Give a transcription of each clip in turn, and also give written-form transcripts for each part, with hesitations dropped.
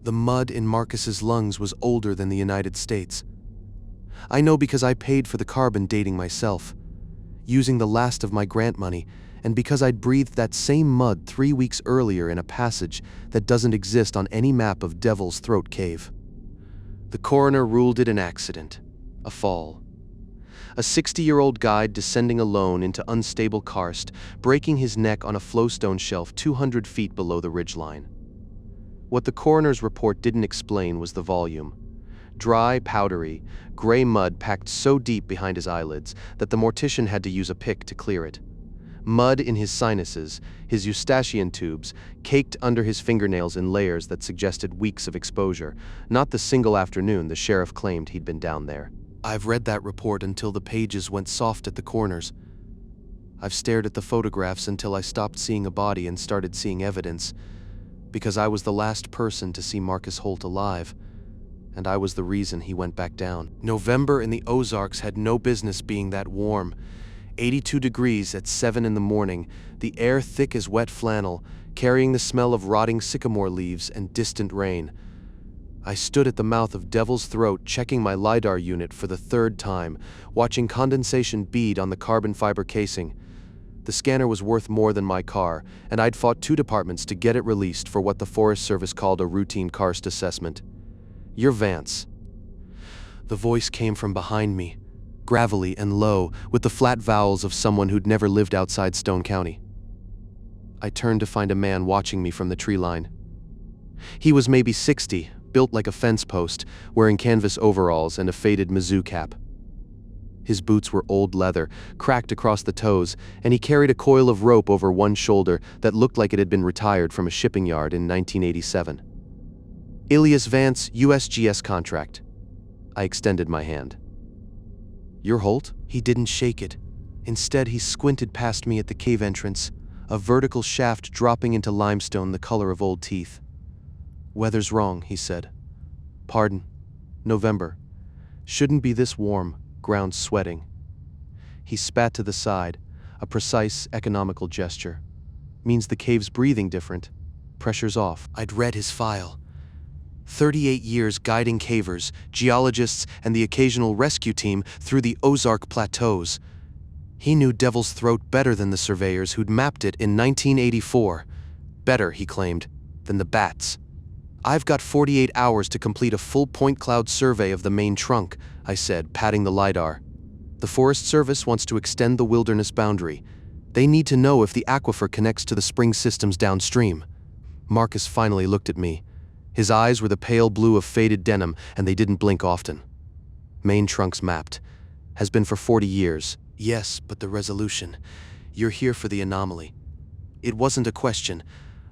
The mud in Marcus's lungs was older than the United States. I know because I paid for the carbon dating myself, using the last of my grant money, and because I'd breathed that same mud 3 weeks earlier in a passage that doesn't exist on any map of Devil's Throat Cave. The coroner ruled it an accident, a fall. A 60-year-old guide descending alone into unstable karst, breaking his neck on a flowstone shelf 200 feet below the ridgeline. What the coroner's report didn't explain was the volume. Dry, powdery, gray mud packed so deep behind his eyelids that the mortician had to use a pick to clear it. Mud in his sinuses, his eustachian tubes, caked under his fingernails in layers that suggested weeks of exposure, not the single afternoon the sheriff claimed he'd been down there. I've read that report until the pages went soft at the corners. I've stared at the photographs until I stopped seeing a body and started seeing evidence, because I was the last person to see Marcus Holt alive, and I was the reason he went back down. November in the Ozarks had no business being that warm. 82 degrees at 7 in the morning, the air thick as wet flannel, carrying the smell of rotting sycamore leaves and distant rain. I stood at the mouth of Devil's Throat checking my LIDAR unit for the third time, watching condensation bead on the carbon fiber casing. The scanner was worth more than my car, and I'd fought 2 departments to get it released for what the Forest Service called a routine karst assessment. "You're Vance." The voice came from behind me, gravelly and low, with the flat vowels of someone who'd never lived outside Stone County. I turned to find a man watching me from the tree line. He was maybe 60, built like a fence post, wearing canvas overalls and a faded Mizzou cap. His boots were old leather, cracked across the toes, and he carried a coil of rope over one shoulder that looked like it had been retired from a shipping yard in 1987. "Elias Vance, USGS contract." I extended my hand. "You're Holt?" He didn't shake it. Instead, he squinted past me at the cave entrance, a vertical shaft dropping into limestone the color of old teeth. "Weather's wrong," he said. "Pardon. November. Shouldn't be this warm, ground sweating." He spat to the side, a precise, economical gesture. "Means the cave's breathing different. Pressure's off." I'd read his file. 38 years guiding cavers, geologists, and the occasional rescue team through the Ozark Plateaus. He knew Devil's Throat better than the surveyors who'd mapped it in 1984. Better, he claimed, than the bats. "I've got 48 hours to complete a full point cloud survey of the main trunk," I said, patting the LIDAR. "The Forest Service wants to extend the wilderness boundary. They need to know if the aquifer connects to the spring systems downstream." Marcus finally looked at me. His eyes were the pale blue of faded denim, and they didn't blink often. "Main trunk's mapped. Has been for 40 years. Yes, but the resolution. You're here for the anomaly." It wasn't a question.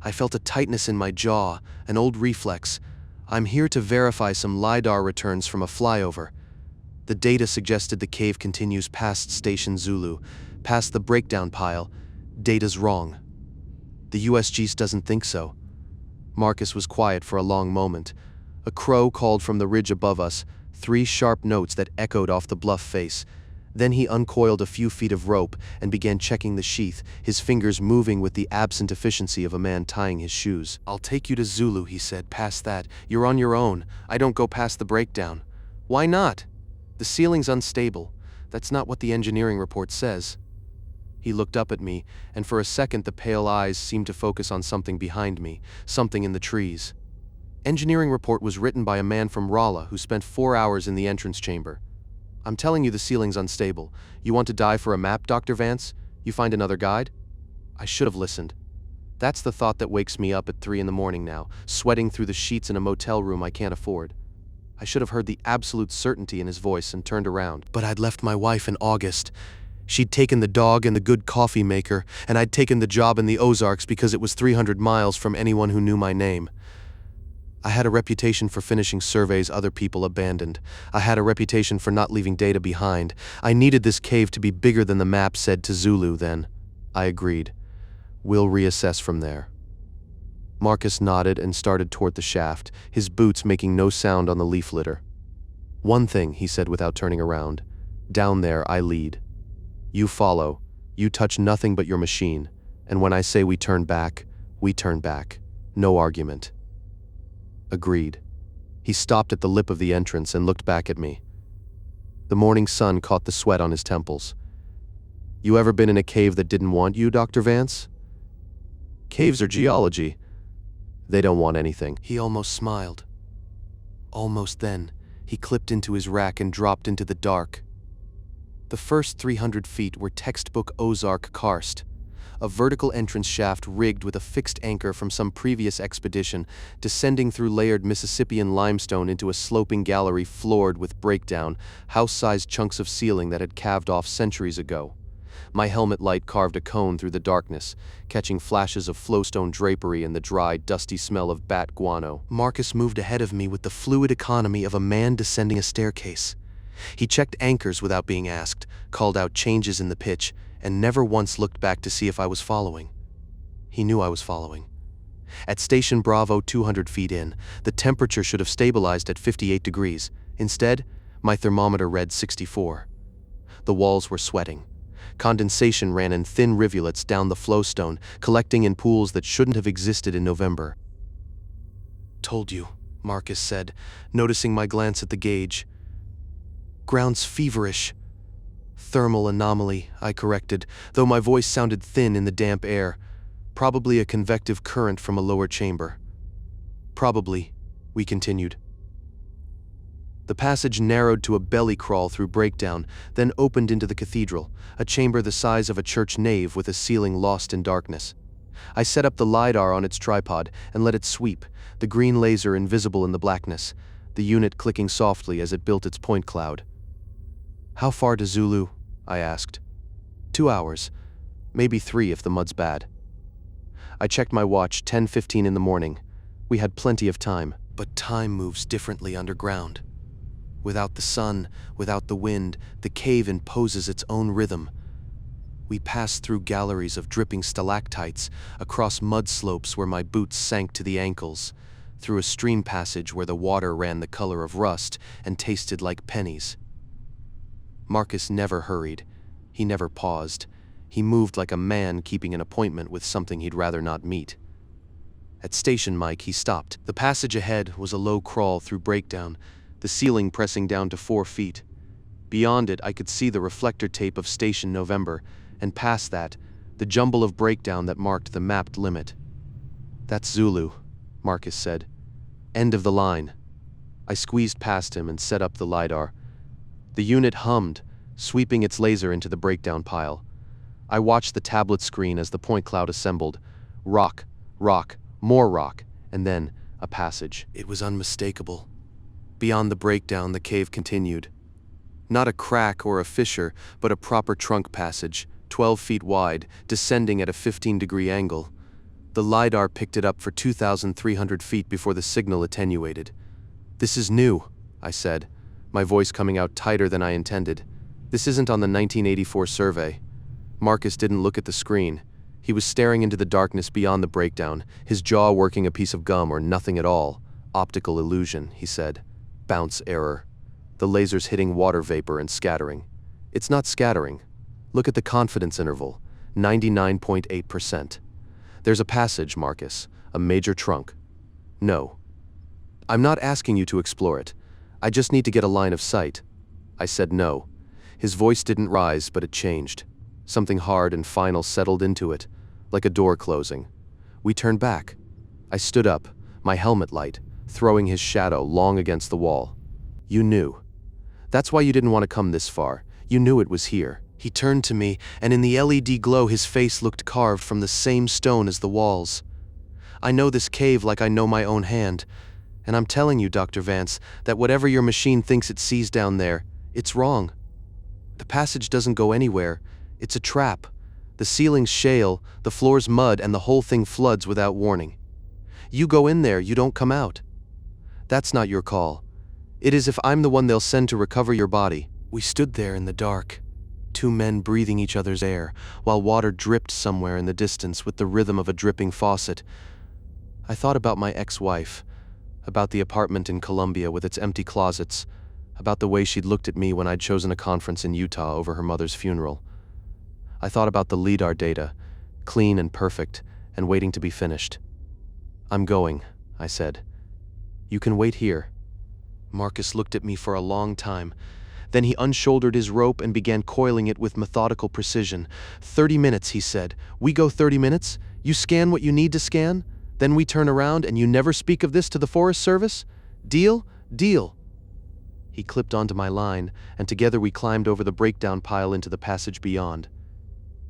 I felt a tightness in my jaw, an old reflex. "I'm here to verify some LIDAR returns from a flyover." The data suggested the cave continues past Station Zulu, past the breakdown pile. Data's wrong. "The USGS doesn't think so." Marcus was quiet for a long moment. A crow called from the ridge above us, 3 sharp notes that echoed off the bluff face. Then he uncoiled a few feet of rope and began checking the sheath, his fingers moving with the absent efficiency of a man tying his shoes. "I'll take you to Zulu," he said. "Past that, you're on your own. I don't go past the breakdown." "Why not?" "The ceiling's unstable. That's not what the engineering report says." He looked up at me, and for a second the pale eyes seemed to focus on something behind me, something in the trees. "Engineering report was written by a man from Rawlins who spent 4 hours in the entrance chamber. I'm telling you the ceiling's unstable. You want to die for a map, Dr. Vance? You find another guide?" I should have listened. That's the thought that wakes me up at 3 in the morning now, sweating through the sheets in a motel room I can't afford. I should have heard the absolute certainty in his voice and turned around. But I'd left my wife in August. She'd taken the dog and the good coffee maker, and I'd taken the job in the Ozarks because it was 300 miles from anyone who knew my name. I had a reputation for finishing surveys other people abandoned. I had a reputation for not leaving data behind. I needed this cave to be bigger than the map said to Zulu then. I agreed. "We'll reassess from there." Marcus nodded and started toward the shaft, his boots making no sound on the leaf litter. "One thing," he said without turning around. "Down there, I lead. You follow. You touch nothing but your machine. And when I say we turn back, we turn back. No argument." Agreed. He stopped at the lip of the entrance and looked back at me. The morning sun caught the sweat on his temples. You ever been in a cave that didn't want you, Dr. Vance? Caves are geology. They don't want anything. He almost smiled. Almost then, he clipped into his rack and dropped into the dark. The first 300 feet were textbook Ozark karst, a vertical entrance shaft rigged with a fixed anchor from some previous expedition, descending through layered Mississippian limestone into a sloping gallery floored with breakdown, house-sized chunks of ceiling that had calved off centuries ago. My helmet light carved a cone through the darkness, catching flashes of flowstone drapery and the dry, dusty smell of bat guano. Marcus moved ahead of me with the fluid economy of a man descending a staircase. He checked anchors without being asked, called out changes in the pitch, and never once looked back to see if I was following. He knew I was following. At Station Bravo 200 feet in, the temperature should have stabilized at 58 degrees. Instead, my thermometer read 64. The walls were sweating. Condensation ran in thin rivulets down the flowstone, collecting in pools that shouldn't have existed in November. Told you, Marcus said, noticing my glance at the gauge. Ground's feverish. Thermal anomaly, I corrected, though my voice sounded thin in the damp air. Probably a convective current from a lower chamber. Probably, we continued. The passage narrowed to a belly crawl through breakdown, then opened into the cathedral, a chamber the size of a church nave with a ceiling lost in darkness. I set up the LIDAR on its tripod and let it sweep, the green laser invisible in the blackness, the unit clicking softly as it built its point cloud. How far to Zulu? I asked. 2 hours, maybe 3 if the mud's bad. I checked my watch, 10:15 in the morning. We had plenty of time. But time moves differently underground. Without the sun, without the wind, the cave imposes its own rhythm. We passed through galleries of dripping stalactites, across mud slopes where my boots sank to the ankles, through a stream passage where the water ran the color of rust and tasted like pennies. Marcus never hurried. He never paused. He moved like a man keeping an appointment with something he'd rather not meet. At Station Mike, he stopped. The passage ahead was a low crawl through breakdown, the ceiling pressing down to 4 feet. Beyond it, I could see the reflector tape of Station November, and past that, the jumble of breakdown that marked the mapped limit. That's Zulu, Marcus said. End of the line. I squeezed past him and set up the LIDAR. The unit hummed, sweeping its laser into the breakdown pile. I watched the tablet screen as the point cloud assembled. Rock, rock, more rock, and then a passage. It was unmistakable. Beyond the breakdown, the cave continued. Not a crack or a fissure, but a proper trunk passage, 12 feet wide, descending at a 15-degree angle. The LIDAR picked it up for 2,300 feet before the signal attenuated. This is new, I said, my voice coming out tighter than I intended. This isn't on the 1984 survey. Marcus didn't look at the screen. He was staring into the darkness beyond the breakdown, his jaw working a piece of gum or nothing at all. Optical illusion, he said. Bounce error. The laser's hitting water vapor and scattering. It's not scattering. Look at the confidence interval, 99.8%. There's a passage, Marcus, a major trunk. No. I'm not asking you to explore it. I just need to get a line of sight. I said no. His voice didn't rise, but it changed. Something hard and final settled into it, like a door closing. We turned back. I stood up, my helmet light, throwing his shadow long against the wall. You knew. That's why you didn't want to come this far. You knew it was here. He turned to me, and in the LED glow his face looked carved from the same stone as the walls. I know this cave like I know my own hand, and I'm telling you, Dr. Vance, that whatever your machine thinks it sees down there, it's wrong. The passage doesn't go anywhere. It's a trap. The ceiling's shale, the floor's mud, and the whole thing floods without warning. You go in there, you don't come out. That's not your call. It is if I'm the one they'll send to recover your body. We stood there in the dark, 2 men breathing each other's air, while water dripped somewhere in the distance with the rhythm of a dripping faucet. I thought about my ex-wife, about the apartment in Columbia with its empty closets, about the way she'd looked at me when I'd chosen a conference in Utah over her mother's funeral. I thought about the LIDAR data, clean and perfect, and waiting to be finished. I'm going, I said. You can wait here." Marcus looked at me for a long time. Then he unshouldered his rope and began coiling it with methodical precision. 30 minutes, he said. "We go 30 minutes? You scan what you need to scan? Then we turn around and you never speak of this to the Forest Service? Deal? Deal." He clipped onto my line, and together we climbed over the breakdown pile into the passage beyond.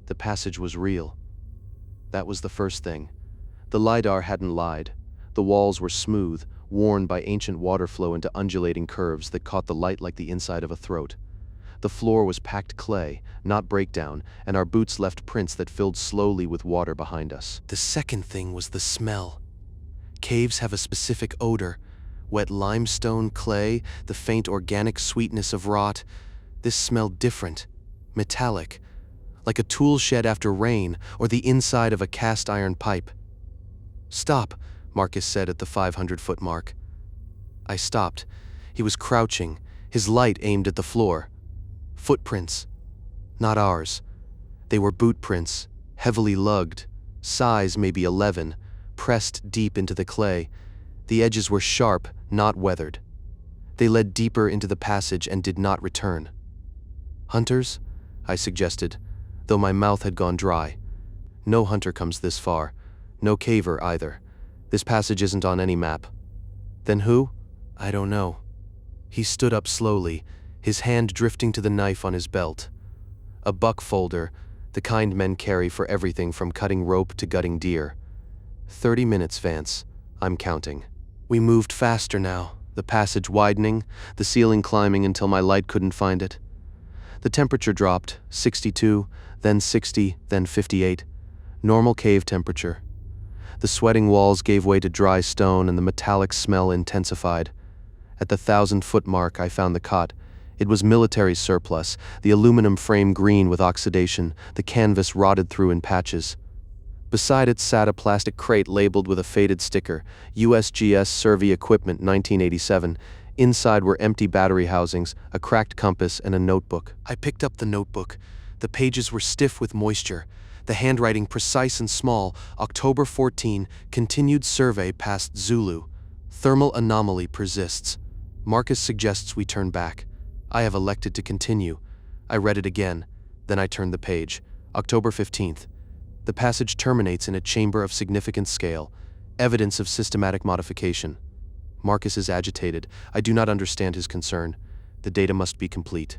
The passage was real. That was the first thing. The LIDAR hadn't lied. The walls were smooth, worn by ancient water flow into undulating curves that caught the light like the inside of a throat. The floor was packed clay, not breakdown, and our boots left prints that filled slowly with water behind us. The second thing was the smell. Caves have a specific odor. Wet limestone, clay, the faint organic sweetness of rot. This smelled different, metallic, like a tool shed after rain or the inside of a cast iron pipe. "Stop," Marcus said at the 500-foot mark. I stopped. He was crouching, his light aimed at the floor. Footprints. Not ours. They were boot prints, heavily lugged, size maybe 11, pressed deep into the clay. The edges were sharp, not weathered. They led deeper into the passage and did not return. "Hunters?" I suggested, though my mouth had gone dry. No hunter comes this far. No caver either. This passage isn't on any map. Then who? I don't know. He stood up slowly, his hand drifting to the knife on his belt. A buck folder, the kind men carry for everything from cutting rope to gutting deer. 30 minutes, Vance. I'm counting. We moved faster now, the passage widening, the ceiling climbing until my light couldn't find it. The temperature dropped, 62, then 60, then 58. Normal cave temperature. The sweating walls gave way to dry stone and the metallic smell intensified. At the 1,000-foot mark, I found the cot. It was military surplus, the aluminum frame green with oxidation, the canvas rotted through in patches. Beside it sat a plastic crate labeled with a faded sticker, USGS Survey Equipment 1987. Inside were empty battery housings, a cracked compass, and a notebook. I picked up the notebook. The pages were stiff with moisture. The handwriting precise and small. October 14, continued survey past Zulu. Thermal anomaly persists. Marcus suggests we turn back. I have elected to continue. I read it again. Then I turned the page. October 15th. The passage terminates in a chamber of significant scale. Evidence of systematic modification. Marcus is agitated. I do not understand his concern. The data must be complete.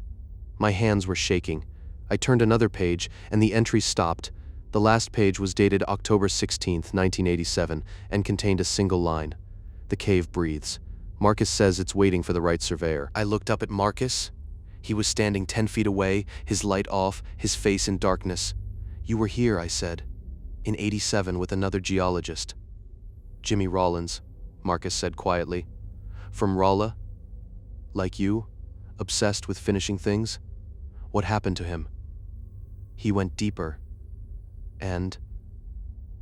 My hands were shaking. I turned another page, and the entry stopped. The last page was dated October 16, 1987, and contained a single line. The cave breathes. Marcus says it's waiting for the right surveyor. I looked up at Marcus. He was standing 10 feet away, his light off, his face in darkness. "You were here," I said, "in 87 with another geologist." "Jimmy Rawlins," Marcus said quietly. "From Rolla? Like you? Obsessed with finishing things? What happened to him?" He went deeper. And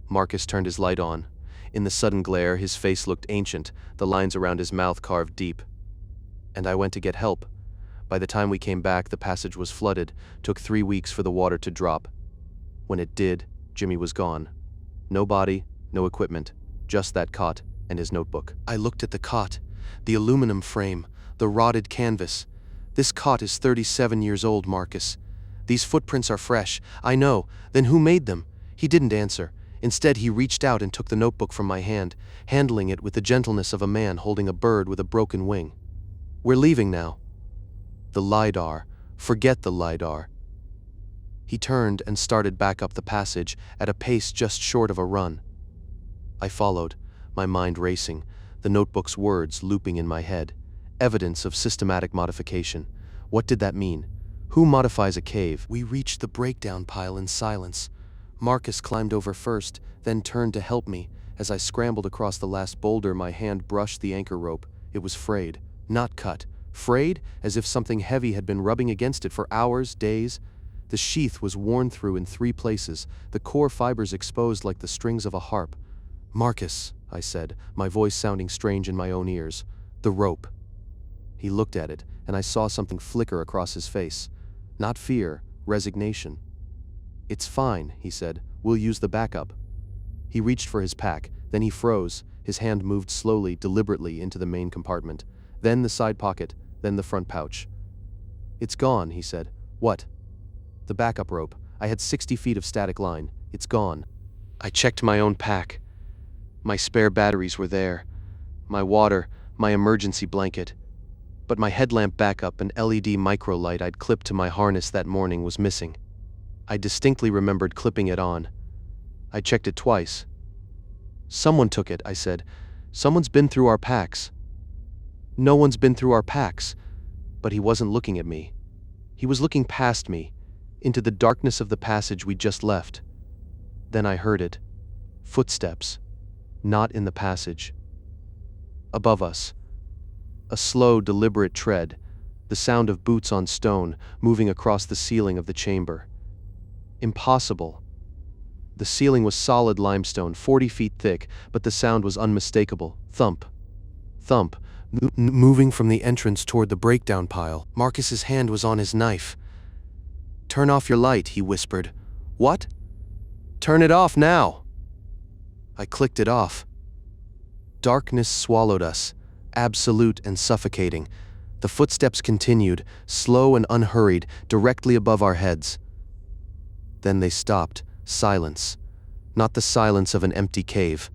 Marcus turned his light on. In the sudden glare, his face looked ancient, the lines around his mouth carved deep. And I went to get help. By the time we came back, the passage was flooded. Took 3 weeks for the water to drop. When it did, Jimmy was gone. No body, no equipment, just that cot and his notebook. I looked at the cot, the aluminum frame, the rotted canvas. This cot is 37 years old, Marcus. These footprints are fresh. I know. Then who made them? He didn't answer. Instead, he reached out and took the notebook from my hand, handling it with the gentleness of a man holding a bird with a broken wing. "We're leaving now." The LIDAR. Forget the LIDAR. He turned and started back up the passage at a pace just short of a run. I followed, my mind racing, the notebook's words looping in my head. Evidence of systematic modification. What did that mean? Who modifies a cave? We reached the breakdown pile in silence. Marcus climbed over first, then turned to help me. As I scrambled across the last boulder, my hand brushed the anchor rope. It was frayed, not cut. Frayed, as if something heavy had been rubbing against it for hours, days. The sheath was worn through in 3 places, the core fibers exposed like the strings of a harp. "Marcus," I said, my voice sounding strange in my own ears. "The rope." He looked at it, and I saw something flicker across his face. Not fear, resignation. "It's fine," he said. "We'll use the backup." He reached for his pack, then he froze, His hand moved slowly, deliberately into the main compartment, then the side pocket, then the front pouch. "It's gone," he said. "What?" "The backup rope. I had 60 feet of static line. It's gone." I checked my own pack. My spare batteries were there. My water, my emergency blanket. But my headlamp backup and LED micro light I'd clipped to my harness that morning was missing. I distinctly remembered clipping it on. I checked it twice. "Someone took it," I said. "Someone's been through our packs." "No one's been through our packs." But he wasn't looking at me. He was looking past me, into the darkness of the passage we just left. Then I heard it. Footsteps. Not in the passage. Above us. A slow, deliberate tread, the sound of boots on stone moving across the ceiling of the chamber. Impossible. The ceiling was solid limestone, 40 feet thick, but the sound was unmistakable. Thump. Thump. Moving from the entrance toward the breakdown pile. Marcus's hand was on his knife. "Turn off your light," he whispered. "What?" "Turn it off now." I clicked it off. Darkness swallowed us, absolute and suffocating. The footsteps continued, slow and unhurried, directly above our heads. Then they stopped. Silence. Not the silence of an empty cave.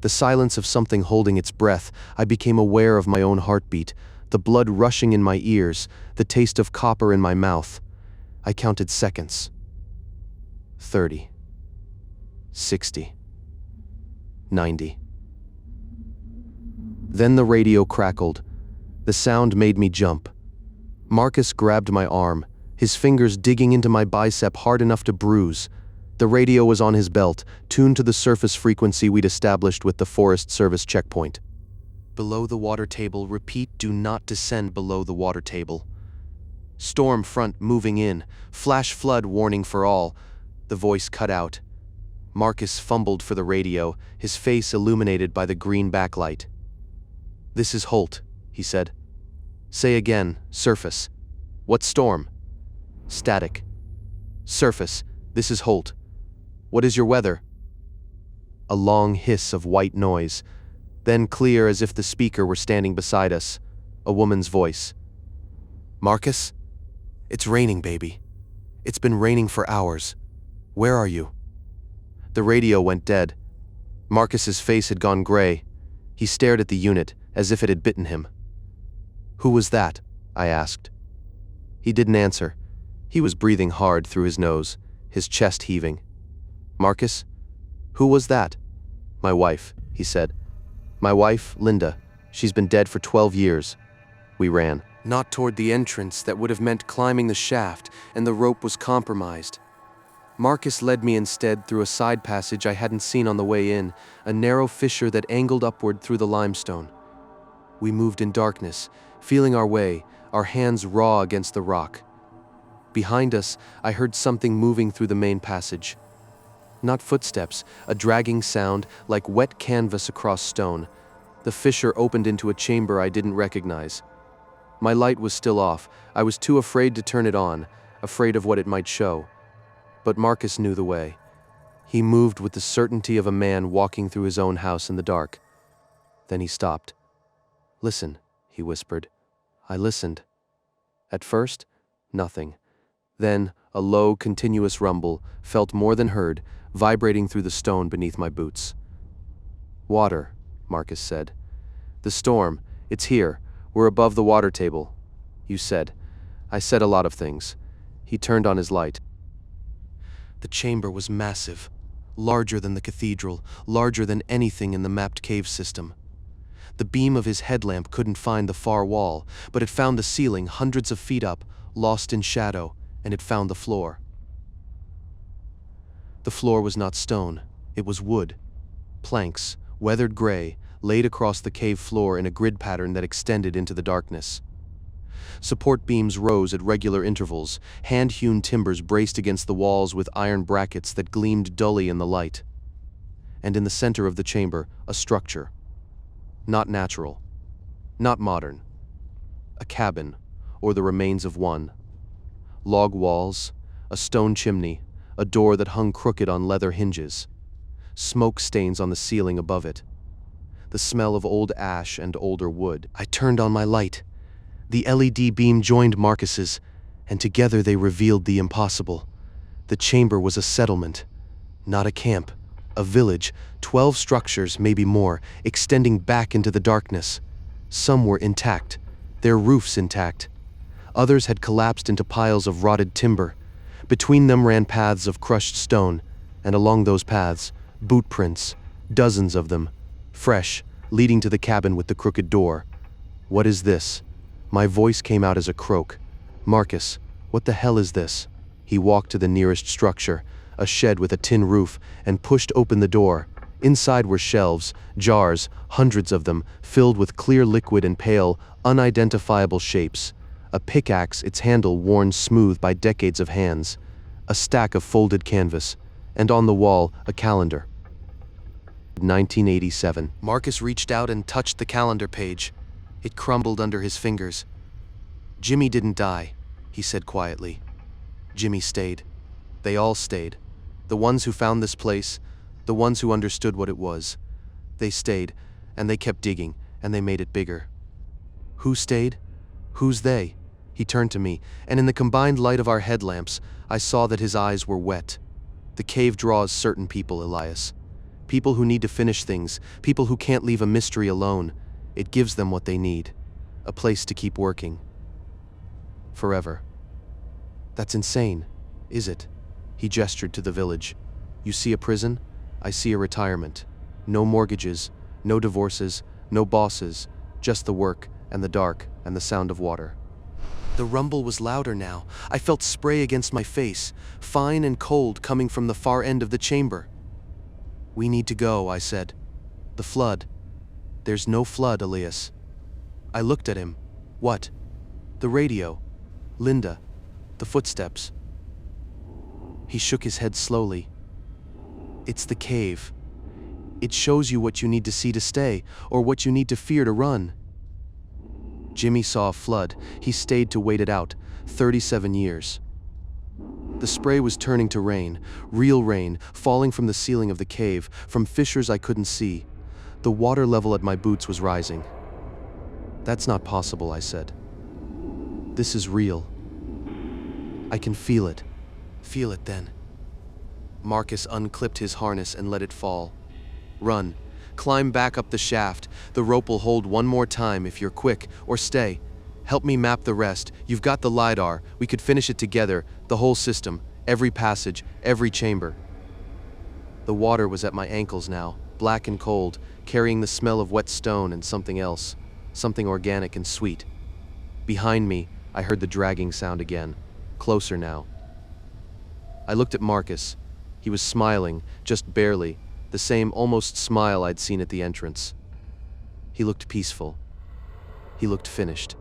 The silence of something holding its breath. I became aware of my own heartbeat, the blood rushing in my ears, the taste of copper in my mouth. I counted seconds. 30. 60. 90. Then the radio crackled. The sound made me jump. Marcus grabbed my arm, his fingers digging into my bicep hard enough to bruise. The radio was on his belt, tuned to the surface frequency we'd established with the Forest Service checkpoint. "Below the water table, repeat, do not descend below the water table. Storm front moving in, flash flood warning for all." The voice cut out. Marcus fumbled for the radio, his face illuminated by the green backlight. "This is Holt," he said. "Say again, surface." "What storm?" "Static." "Surface, this is Holt. What is your weather?" A long hiss of white noise, then clear as if the speaker were standing beside us, a woman's voice. "Marcus? It's raining, baby. It's been raining for hours. Where are you?" The radio went dead. Marcus's face had gone gray. He stared at the unit, as if it had bitten him. "Who was that?" I asked. He didn't answer. He was breathing hard through his nose, his chest heaving. "Marcus? Who was that?" "My wife," he said. "My wife, Linda. She's been dead for 12 years. We ran. Not toward the entrance that would have meant climbing the shaft, and the rope was compromised. Marcus led me instead through a side passage I hadn't seen on the way in, a narrow fissure that angled upward through the limestone. We moved in darkness, feeling our way, our hands raw against the rock. Behind us, I heard something moving through the main passage. Not footsteps, a dragging sound like wet canvas across stone. The fissure opened into a chamber I didn't recognize. My light was still off. I was too afraid to turn it on, afraid of what it might show. But Marcus knew the way. He moved with the certainty of a man walking through his own house in the dark. Then he stopped. "Listen," he whispered. I listened. At first, nothing. Then, a low, continuous rumble, felt more than heard, vibrating through the stone beneath my boots. "Water," Marcus said. "The storm, it's here. We're above the water table." "You said." "I said a lot of things." He turned on his light. The chamber was massive, larger than the cathedral, larger than anything in the mapped cave system. The beam of his headlamp couldn't find the far wall, but it found the ceiling hundreds of feet up, lost in shadow, and it found the floor. The floor was not stone, it was wood. Planks, weathered gray, laid across the cave floor in a grid pattern that extended into the darkness. Support beams rose at regular intervals, hand-hewn timbers braced against the walls with iron brackets that gleamed dully in the light. And in the center of the chamber, a structure. Not natural. Not modern. A cabin, or the remains of one. Log walls, a stone chimney, a door that hung crooked on leather hinges. Smoke stains on the ceiling above it. the smell of old ash and older wood. I turned on my light. The LED beam joined Marcus's, and together they revealed the impossible. The chamber was a settlement, not a camp, a village, 12 structures, maybe more, extending back into the darkness. Some were intact, their roofs intact. Others had collapsed into piles of rotted timber. Between them ran paths of crushed stone, and along those paths, boot prints, dozens of them, fresh, leading to the cabin with the crooked door. What is this? My voice came out as a croak. Marcus, what the hell is this? He walked to the nearest structure, a shed with a tin roof, and pushed open the door. Inside were shelves, jars, hundreds of them, filled with clear liquid and pale, unidentifiable shapes. A pickaxe, its handle worn smooth by decades of hands. A stack of folded canvas. And on the wall, a calendar. 1987. Marcus reached out and touched the calendar page. It crumbled under his fingers. Jimmy didn't die, he said quietly. Jimmy stayed. They all stayed. The ones who found this place, the ones who understood what it was. They stayed, and they kept digging, and they made it bigger. Who stayed? Who's they? He turned to me, and in the combined light of our headlamps, I saw that his eyes were wet. The cave draws certain people, Elias. People who need to finish things, people who can't leave a mystery alone. It gives them what they need. A place to keep working. Forever. That's insane, is it? He gestured to the village. You see a prison? I see a retirement. No mortgages, no divorces, no bosses, just the work and the dark and the sound of water. The rumble was louder now. I felt spray against my face, fine and cold, coming from the far end of the chamber. We need to go, I said. The flood. There's no flood, Elias. I looked at him. What? The radio. Linda. The footsteps. He shook his head slowly. It's the cave. It shows you what you need to see to stay, or what you need to fear to run. Jimmy saw a flood. He stayed to wait it out. 37 years. The spray was turning to rain, real rain, falling from the ceiling of the cave, from fissures I couldn't see. The water level at my boots was rising. That's not possible, I said. This is real. I can feel it. Feel it then. Marcus unclipped his harness and let it fall. Run. Climb back up the shaft. The rope will hold one more time if you're quick, or stay. Help me map the rest. You've got the LIDAR. We could finish it together, the whole system, every passage, every chamber. The water was at my ankles now, black and cold, carrying the smell of wet stone and something else, something organic and sweet. Behind me, I heard the dragging sound again, closer now. I looked at Marcus. He was smiling, just barely, the same almost smile I'd seen at the entrance. He looked peaceful. He looked finished.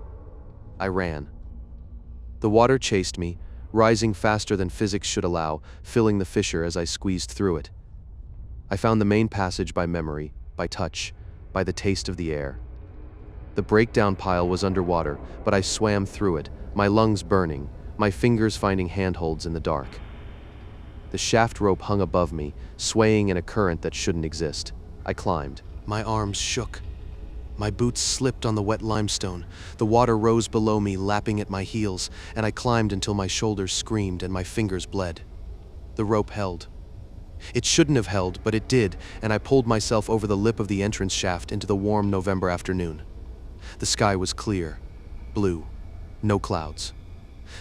I ran. The water chased me, rising faster than physics should allow, filling the fissure as I squeezed through it. I found the main passage by memory, by touch, by the taste of the air. The breakdown pile was underwater, but I swam through it, my lungs burning, my fingers finding handholds in the dark. The shaft rope hung above me, swaying in a current that shouldn't exist. I climbed. My arms shook. My boots slipped on the wet limestone. The water rose below me, lapping at my heels, and I climbed until my shoulders screamed and my fingers bled. The rope held. It shouldn't have held, but it did, and I pulled myself over the lip of the entrance shaft into the warm November afternoon. The sky was clear, blue, no clouds.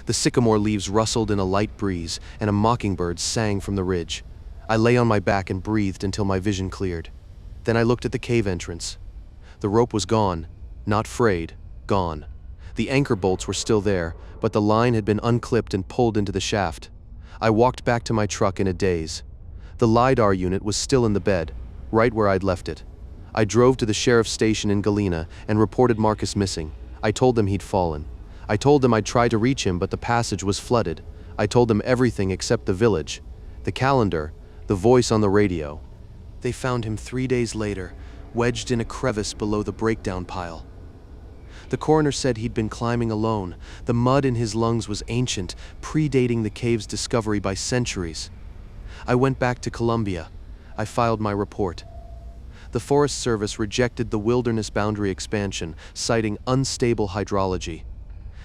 The sycamore leaves rustled in a light breeze, and a mockingbird sang from the ridge. I lay on my back and breathed until my vision cleared. Then I looked at the cave entrance. The rope was gone, not frayed, gone. The anchor bolts were still there, but the line had been unclipped and pulled into the shaft. I walked back to my truck in a daze. The LIDAR unit was still in the bed, right where I'd left it. I drove to the sheriff's station in Galena and reported Marcus missing. I told them he'd fallen. I told them I'd try to reach him, but the passage was flooded. I told them everything except the village, the calendar, the voice on the radio. They found him 3 days later, wedged in a crevice below the breakdown pile. The coroner said he'd been climbing alone. The mud in his lungs was ancient, predating the cave's discovery by centuries. I went back to Columbia. I filed my report. The Forest Service rejected the wilderness boundary expansion, citing unstable hydrology.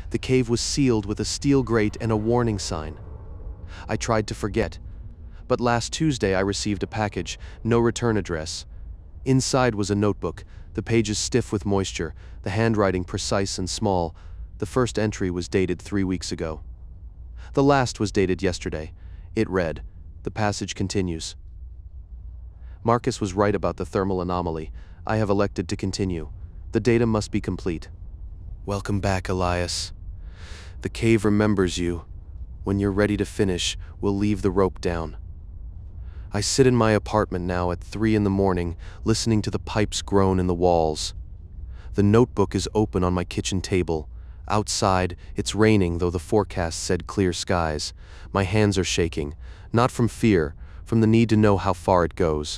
The cave was sealed with a steel grate and a warning sign. I tried to forget, but last Tuesday I received a package, no return address. Inside was a notebook, the pages stiff with moisture, the handwriting precise and small. The first entry was dated 3 weeks ago. The last was dated yesterday. It read, the passage continues. Marcus was right about the thermal anomaly. I have elected to continue. The data must be complete. Welcome back, Elias. The cave remembers you. When you're ready to finish, we'll leave the rope down. I sit in my apartment now at 3 in the morning, listening to the pipes groan in the walls. The notebook is open on my kitchen table. Outside, it's raining, though the forecast said clear skies. My hands are shaking, not from fear, from the need to know how far it goes.